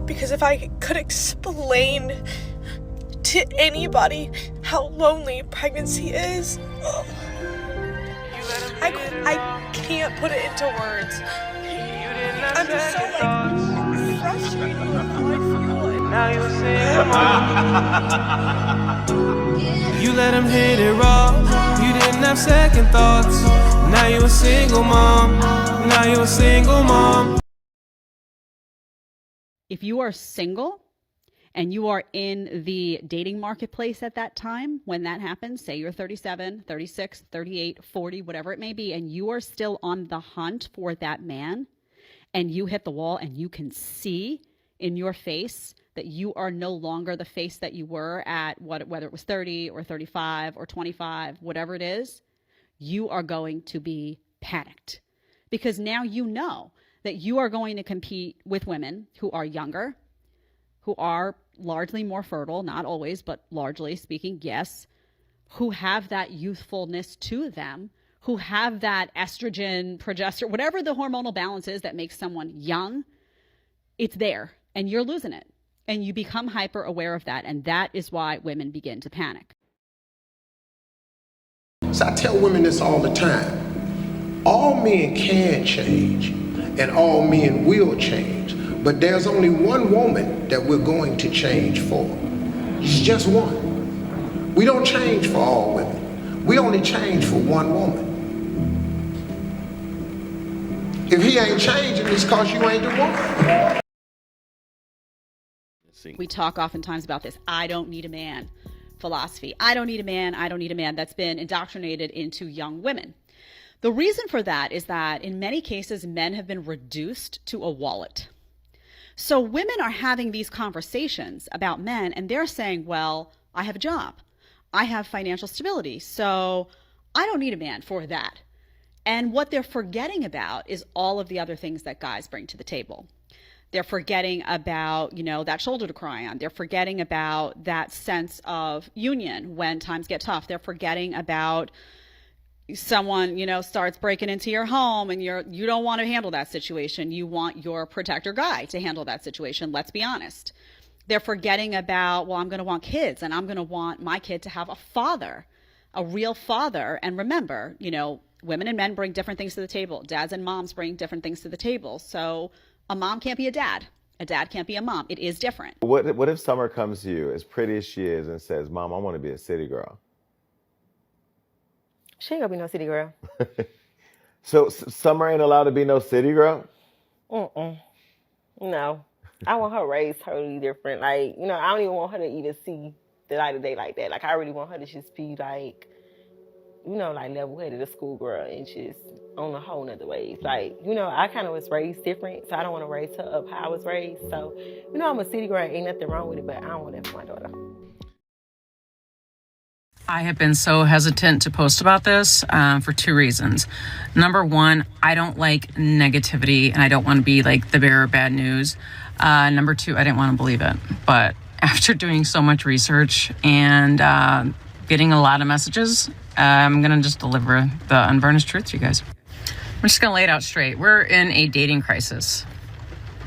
Because if I could explain to anybody how lonely pregnancy is, I can't put it into words. I'm just so frustrated with how I feel. Now you sing. You let him hit it raw. You didn't have second thoughts. Now you a single mom. Now you a single mom. If you are single and you are in the dating marketplace at that time, when that happens, say you're 37, 36, 38, 40, whatever it may be, and you are still on the hunt for that man, and you hit the wall and you can see in your face that you are no longer the face that you were at whether it was 30 or 35 or 25, whatever it is, you are going to be panicked. Because now you know that you are going to compete with women who are younger, who are largely more fertile, not always, but largely speaking, yes, who have that youthfulness to them, who have that estrogen, progesterone, whatever the hormonal balance is that makes someone young, it's there, and you're losing it. And you become hyper aware of that, and that is why women begin to panic. So I tell women this all the time. All men can change, and all men will change. But there's only one woman that we're going to change for. It's just one. We don't change for all women. We only change for one woman. If he ain't changing, it's because you ain't the one. We talk oftentimes about this I don't need a man philosophy. I don't need a man. I don't need a man. That's been indoctrinated into young women. The reason for that is that in many cases, men have been reduced to a wallet. So women are having these conversations about men and they're saying, well, I have a job. I have financial stability. So I don't need a man for that. And what they're forgetting about is all of the other things that guys bring to the table. They're forgetting about, that shoulder to cry on. They're forgetting about that sense of union when times get tough. They're forgetting about someone, starts breaking into your home and you don't want to handle that situation. You want your protector guy to handle that situation. Let's be honest. They're forgetting about, well, I'm going to want kids and I'm going to want my kid to have a father, a real father. And remember, women and men bring different things to the table. Dads and moms bring different things to the table. So a mom can't be a dad. A dad can't be a mom. It is different. What if Summer comes to you, as pretty as she is, and says, Mom, I want to be a city girl? She ain't gonna be no city girl. So Summer ain't allowed to be no city girl? No. I want her raised totally different. Like, I don't even want her to even see the light of day like that. Like, I really want her to just be like, like level-headed, a schoolgirl, and just on a whole nother wave. Like, I kind of was raised different, so I don't want to raise her up how I was raised. So, I'm a city girl, ain't nothing wrong with it, but I don't want that for my daughter. I have been so hesitant to post about this for two reasons. Number one, I don't like negativity, and I don't want to be like the bearer of bad news. Number two, I didn't want to believe it. But after doing so much research and getting a lot of messages, I'm going to just deliver the unvarnished truth to you guys. I'm just going to lay it out straight. We're in a dating crisis.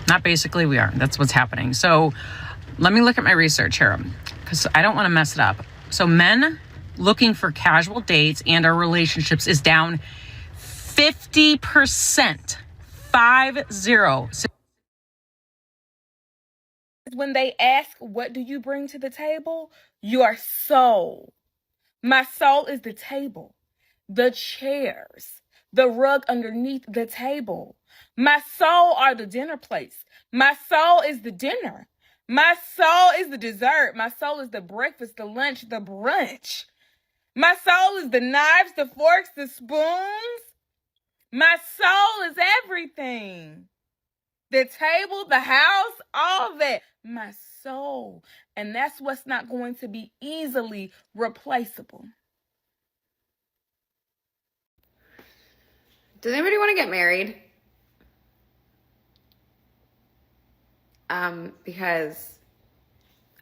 Not basically, we are. That's what's happening. So let me look at my research here because I don't want to mess it up. So men looking for casual dates and our relationships is down 50%. 50. When they ask, what do you bring to the table? Your soul. My soul is the table, the chairs, the rug underneath the table. My soul are the dinner plates. My soul is the dinner. My soul is the dessert. My soul is the breakfast, the lunch, the brunch. My soul is the knives, the forks, the spoons. My soul is everything. The table, the house, all that. My soul. And that's what's not going to be easily replaceable. Does anybody want to get married? Because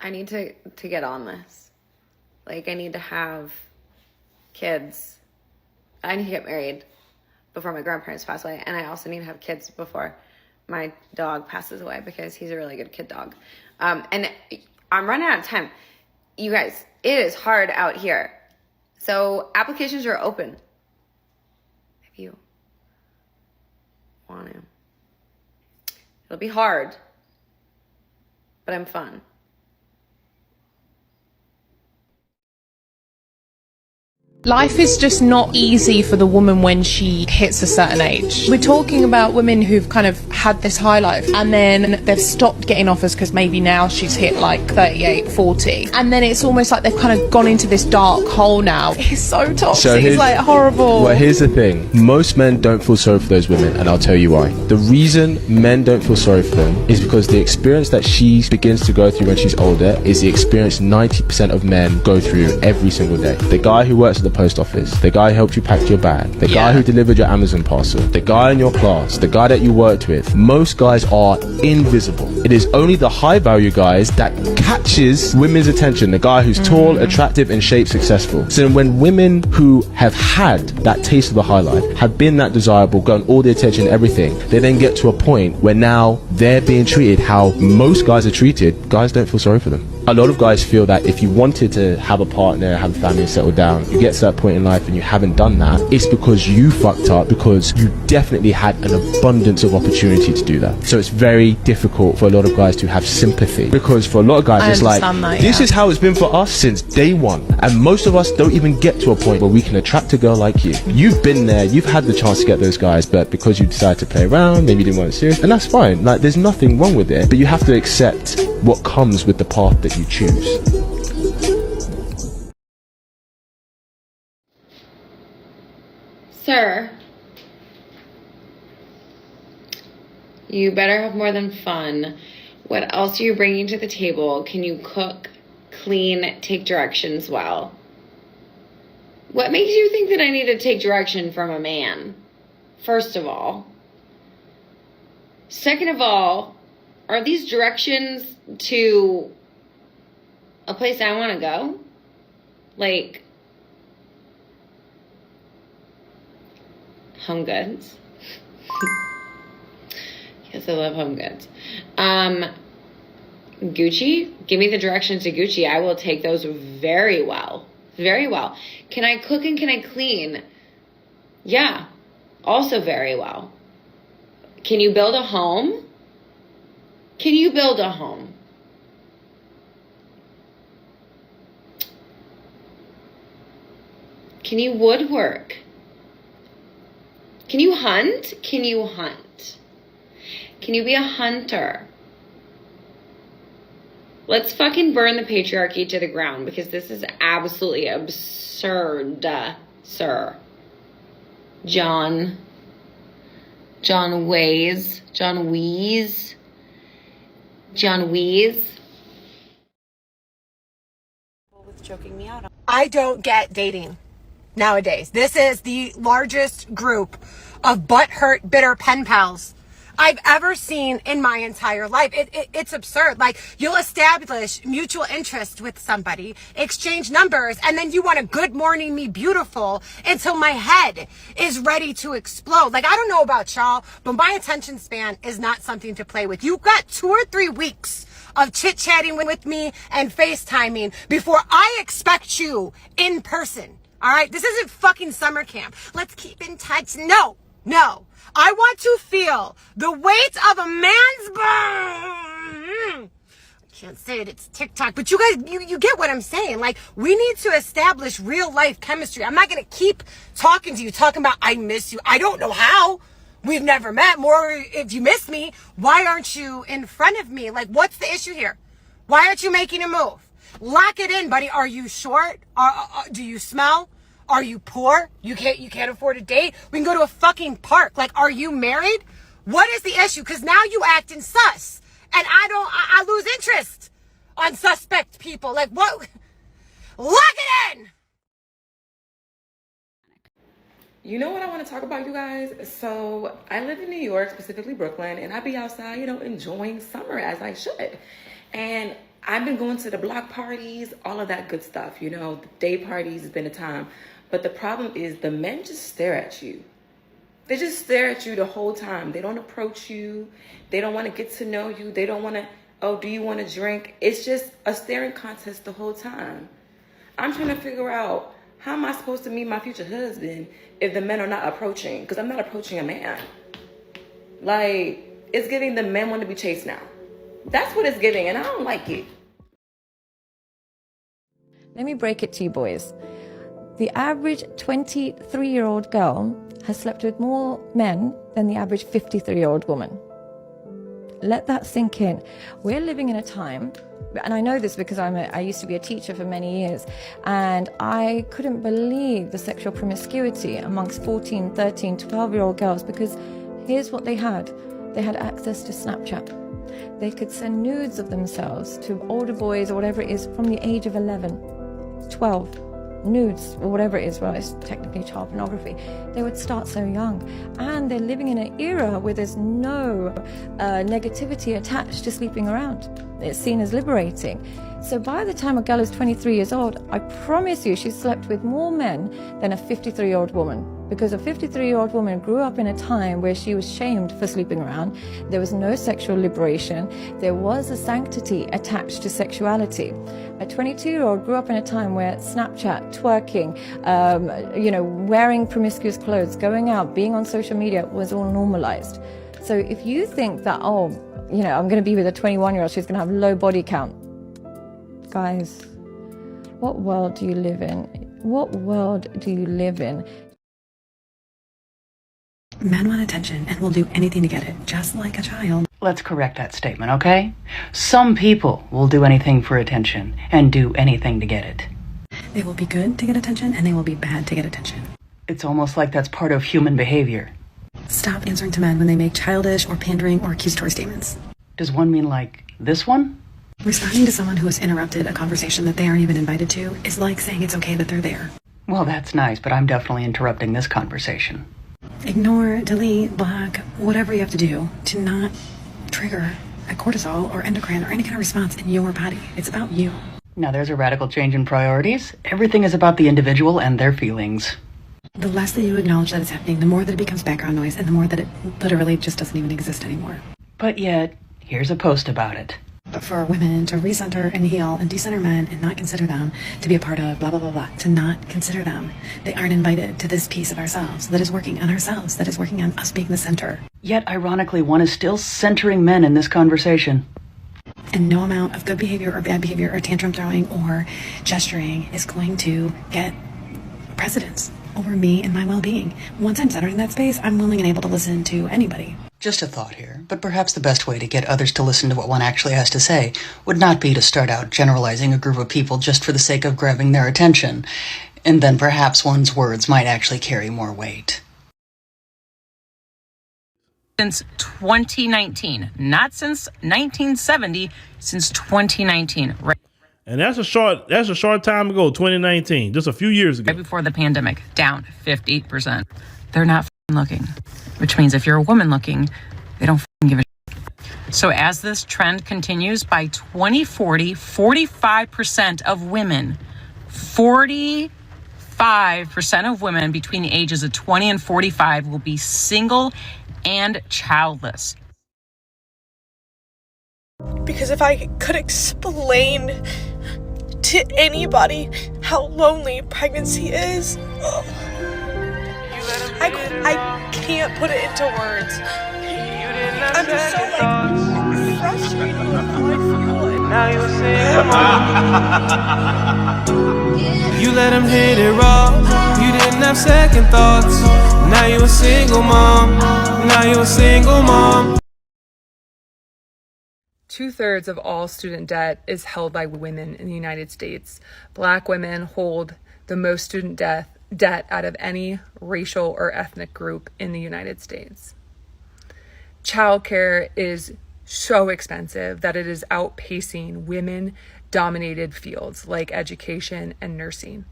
I need to get on this. Like, I need to have kids. I need to get married before my grandparents pass away, and I also need to have kids before my dog passes away because he's a really good kid dog. And I'm running out of time. You guys, it is hard out here. So applications are open. If you want to. It'll be hard, but I'm fun. Life is just not easy for the woman when she hits a certain age. We're talking about women who've kind of had this high life and then they've stopped getting offers because maybe now she's hit like 38, 40. And then it's almost like they've kind of gone into this dark hole now. It's so toxic, it's like horrible. Well, here's the thing. Most men don't feel sorry for those women, and I'll tell you why. The reason men don't feel sorry for them is because the experience that she begins to go through when she's older is the experience 90% of men go through every single day. The guy who works at the post office, the guy who helped you pack your bag, the guy who delivered your Amazon parcel, the guy in your class, the guy that you worked with, most guys are invisible. It is only the high value guys that catches women's attention, the guy who's tall, attractive, in shape, successful. So when women who have had that taste of the high life, have been that desirable, gotten all the attention, everything, they then get to a point where now they're being treated how most guys are treated. Guys don't feel sorry for them. A lot of guys feel that if you wanted to have a partner, have a family and settle down, you get to that point in life and you haven't done that, it's because you fucked up, because you definitely had an abundance of opportunity to do that. So it's very difficult for a lot of guys to have sympathy, because for a lot of guys it's like, this is how it's been for us since day one. And most of us don't even get to a point where we can attract a girl like you. You've been there, you've had the chance to get those guys, but because you decided to play around, maybe you didn't want it serious, and that's fine. Like, there's nothing wrong with it, but you have to accept what comes with the path that you choose. Sir, you better have more than fun. What else are you bringing to the table? Can you cook, clean, take directions well? What makes you think that I need to take direction from a man? First of all. Second of all, are these directions to a place I want to go? Like Home Goods. Yes, I love Home Goods. Gucci, give me the directions to Gucci. I will take those very well. Very well. Can I cook and can I clean? Yeah, also very well. Can you build a home? Can you build a home? Can you woodwork? Can you hunt? Can you hunt? Can you be a hunter? Let's fucking burn the patriarchy to the ground, because this is absolutely absurd, sir. John Wees. Choking me out. I don't get dating nowadays. This is the largest group of butthurt, bitter pen pals I've ever seen in my entire life. It's absurd. Like, you'll establish mutual interest with somebody, exchange numbers, and then you want to good morning me beautiful until my head is ready to explode. Like, I don't know about y'all, but my attention span is not something to play with. You've got 2 or 3 weeks of chit-chatting with me and FaceTiming before I expect you in person. All right? This isn't fucking summer camp. Let's keep in touch. No. I want to feel the weight of a man's I can't say it, it's TikTok, but you guys, you get what I'm saying. Like, we need to establish real life chemistry. I'm not going to keep talking to you, talking about I miss you. I don't know how. We've never met. More, if you miss me, why aren't you in front of me? Like, what's the issue here? Why aren't you making a move? Lock it in, buddy. Are you short? Do you smell? Are you poor? You can't afford a date? We can go to a fucking park. Like, are you married? What is the issue? Because now you acting sus. And I lose interest on suspect people. Like, what? Lock it in! You know what I want to talk about, you guys? So I live in New York, specifically Brooklyn, and I be outside, enjoying summer as I should. And I've been going to the block parties, all of that good stuff. The day parties has been a time. But the problem is the men just stare at you. They just stare at you the whole time. They don't approach you. They don't want to get to know you. They don't want to, oh, do you want to drink? It's just a staring contest the whole time. I'm trying to figure out, how am I supposed to meet my future husband if the men are not approaching? Because I'm not approaching a man. Like, it's giving the men want to be chased now. That's what it's giving, and I don't like it. Let me break it to you boys. The average 23-year-old girl has slept with more men than the average 53-year-old woman. Let that sink in. We're living in a time, and I know this because I used to be a teacher for many years, and I couldn't believe the sexual promiscuity amongst 14, 13, 12-year-old girls, because here's what they had. They had access to Snapchat. They could send nudes of themselves to older boys or whatever it is from the age of 11, 12. Nudes or whatever it is, well, it's technically child pornography. They would start so young, and they're living in an era where there's no negativity attached to sleeping around. It's seen as liberating. So by the time a girl is 23 years old, I promise you she's slept with more men than a 53-year-old woman, because a 53-year-old woman grew up in a time where she was shamed for sleeping around. There was no sexual liberation. There was a sanctity attached to sexuality. A 22-year-old grew up in a time where Snapchat, twerking, wearing promiscuous clothes, going out, being on social media was all normalized. So if you think that, I'm going to be with a 21-year-old, she's going to have low body count. Guys, what world do you live in? What world do you live in? Men want attention and will do anything to get it, just like a child. Let's correct that statement, okay? Some people will do anything for attention and do anything to get it. They will be good to get attention and they will be bad to get attention. It's almost like that's part of human behavior. Stop answering to men when they make childish or pandering or accusatory statements. Does one mean like this one? Responding to someone who has interrupted a conversation that they aren't even invited to is like saying it's okay that they're there. Well, that's nice, but I'm definitely interrupting this conversation. Ignore, delete, block, whatever you have to do to not trigger a cortisol or endocrine or any kind of response in your body. It's about you. Now there's a radical change in priorities. Everything is about the individual and their feelings. The less that you acknowledge that it's happening, the more that it becomes background noise and the more that it literally just doesn't even exist anymore. But yet, here's a post about it. For women to recenter and heal and decenter men and not consider them to be a part of blah, blah, blah, blah, to not consider them. They aren't invited to this piece of ourselves that is working on ourselves, that is working on us being the center. Yet, ironically, one is still centering men in this conversation. And no amount of good behavior or bad behavior or tantrum throwing or gesturing is going to get precedence over me and my well-being. Once I'm centered in that space, I'm willing and able to listen to anybody. Just a thought here, but perhaps the best way to get others to listen to what one actually has to say would not be to start out generalizing a group of people just for the sake of grabbing their attention, and then perhaps one's words might actually carry more weight. Since 2019, not since 1970, since 2019, right? And that's a short time ago, 2019, just a few years ago. Right before the pandemic, down 50%. They're not looking, which means if you're a woman looking, they don't give a shit. So as this trend continues, by 2040, 45% of women, 45% of women between the ages of 20 and 45 will be single and childless. Because if I could explain to anybody how lonely pregnancy is, I can't put it into words. I'm just so frustrated with how I feel. Now you You let him hit it raw. You didn't have second thoughts. Now you a single mom. Now you a single mom. 2/3 of all student debt is held by women in the United States. Black women hold the most student debt out of any racial or ethnic group in the United States. Childcare is so expensive that it is outpacing women-dominated fields like education and nursing.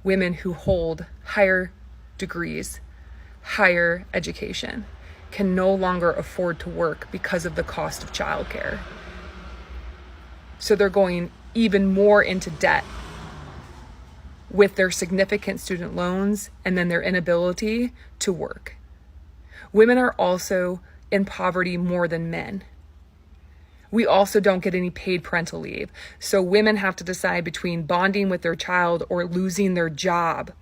Women who hold higher degrees, higher education, can no longer afford to work because of the cost of childcare. So they're going even more into debt with their significant student loans and then their inability to work. Women are also in poverty more than men. We also don't get any paid parental leave. So women have to decide between bonding with their child or losing their job.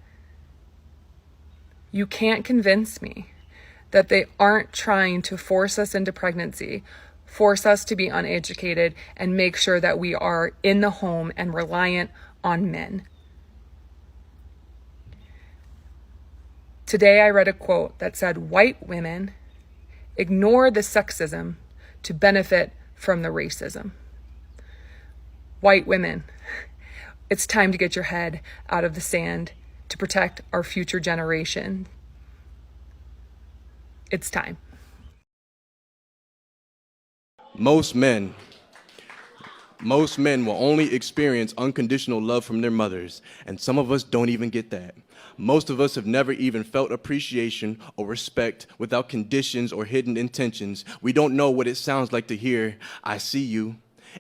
You can't convince me that they aren't trying to force us into pregnancy, force us to be uneducated, and make sure that we are in the home and reliant on men. Today I read a quote that said, "White women ignore the sexism to benefit from the racism." White women, it's time to get your head out of the sand to protect our future generation. It's time. Most men will only experience unconditional love from their mothers, and some of us don't even get that. Most of us have never even felt appreciation or respect without conditions or hidden intentions. We don't know what it sounds like to hear, "I see you,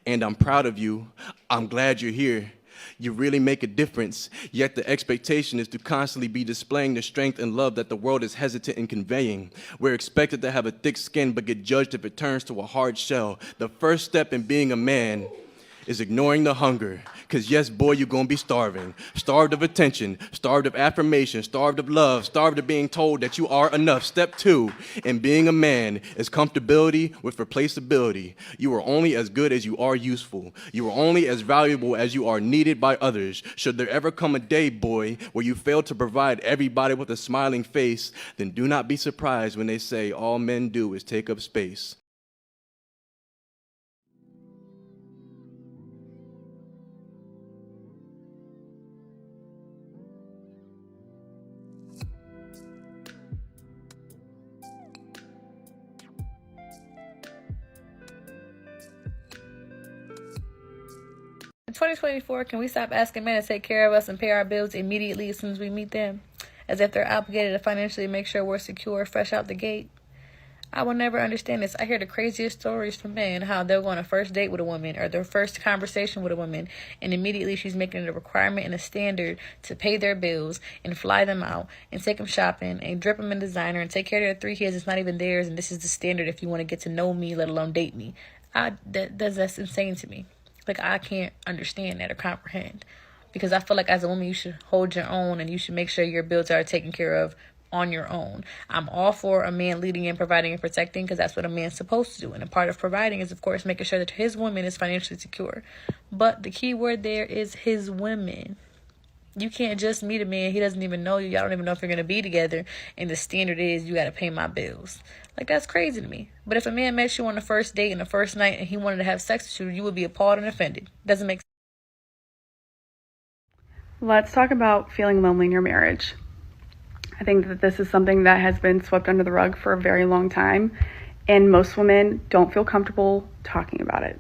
and I'm proud of you. I'm glad you're here. You really make a difference." Yet the expectation is to constantly be displaying the strength and love that the world is hesitant in conveying. We're expected to have a thick skin but get judged if it turns to a hard shell. The first step in being a man is ignoring the hunger. Because yes, boy, you're going to be starving. Starved of attention, starved of affirmation, starved of love, starved of being told that you are enough. Step 2 in being a man is comfortability with replaceability. You are only as good as you are useful. You are only as valuable as you are needed by others. Should there ever come a day, boy, where you fail to provide everybody with a smiling face, then do not be surprised when they say all men do is take up space. In 2024, can we stop asking men to take care of us and pay our bills immediately as soon as we meet them, as if they're obligated to financially make sure we're secure fresh out the gate? I will never understand this. I hear the craziest stories from men, how they'll go on a first date with a woman or their first conversation with a woman, and immediately she's making it a requirement and a standard to pay their bills and fly them out and take them shopping and drip them in designer and take care of their 3 kids. It's not even theirs, and this is the standard if you want to get to know me, let alone date me. That's insane to me. Like, I can't understand that or comprehend, because I feel like as a woman, you should hold your own and you should make sure your bills are taken care of on your own. I'm all for a man leading and providing and protecting, because that's what a man's supposed to do. And a part of providing is, of course, making sure that his woman is financially secure. But the key word there is his women. You can't just meet a man. He doesn't even know you. Y'all don't even know if you're going to be together. And the standard is you got to pay my bills. Like, that's crazy to me. But if a man met you on the first date and the first night and he wanted to have sex with you, you would be appalled and offended. Doesn't make sense. Let's talk about feeling lonely in your marriage. I think that this is something that has been swept under the rug for a very long time, and most women don't feel comfortable talking about it.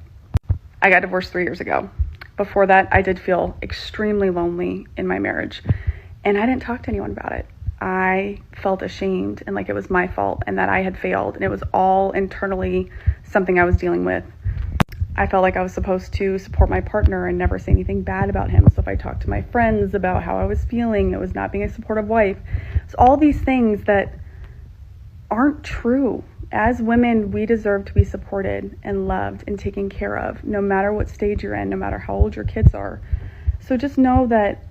I got divorced 3 years ago. Before that, I did feel extremely lonely in my marriage, and I didn't talk to anyone about it. I felt ashamed and like it was my fault and that I had failed, and it was all internally something I was dealing with. I felt like I was supposed to support my partner and never say anything bad about him. So if I talked to my friends about how I was feeling, it was not being a supportive wife. So all these things that aren't true. As women, we deserve to be supported and loved and taken care of, no matter what stage you're in, no matter how old your kids are. So just know that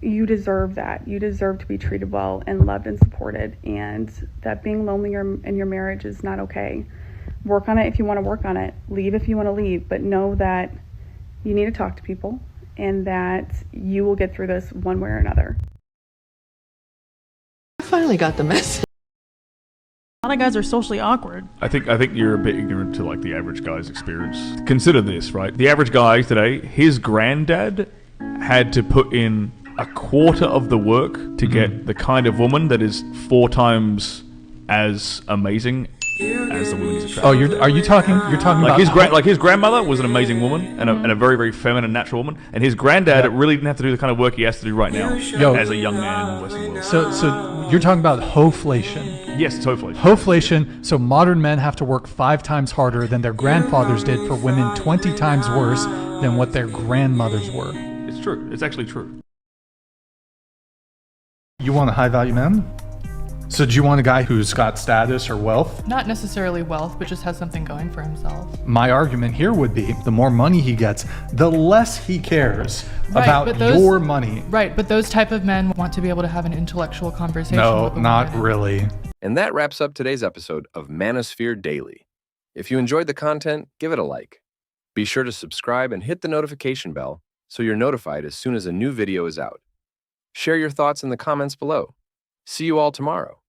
you deserve that. You deserve to be treated well and loved and supported, and that being lonely in your marriage is not okay. Work on it if you want to work on it. Leave if you want to leave. But know that you need to talk to people and that you will get through this one way or another. I finally got the message. A lot of guys are socially awkward. I think you're a bit ignorant to like the average guy's experience. Consider this, right? The average guy today, his granddad had to put in a quarter of the work to get the kind of woman that is 4 times as amazing as the woman he's attracted. Oh, you're talking about his grandmother was an amazing woman and a very, very feminine, natural woman, and his granddad really didn't have to do the kind of work he has to do right now as a young man in the Western world. So you're talking about hoflation. Yes, it's hoflation. Hoflation. So modern men have to work 5 times harder than their grandfathers did for women 20 times worse than what their grandmothers were. It's true. It's actually true. You want a high value man? So do you want a guy who's got status or wealth? Not necessarily wealth, but just has something going for himself. My argument here would be the more money he gets, the less he cares Right, about but those- your money. Right, but those type of men want to be able to have an intellectual conversation No, with a not woman. really. And that wraps up today's episode of Manosphere Daily. If you enjoyed the content, give it a like. Be sure to subscribe and hit the notification bell so you're notified as soon as a new video is out. Share your thoughts in the comments below. See you all tomorrow.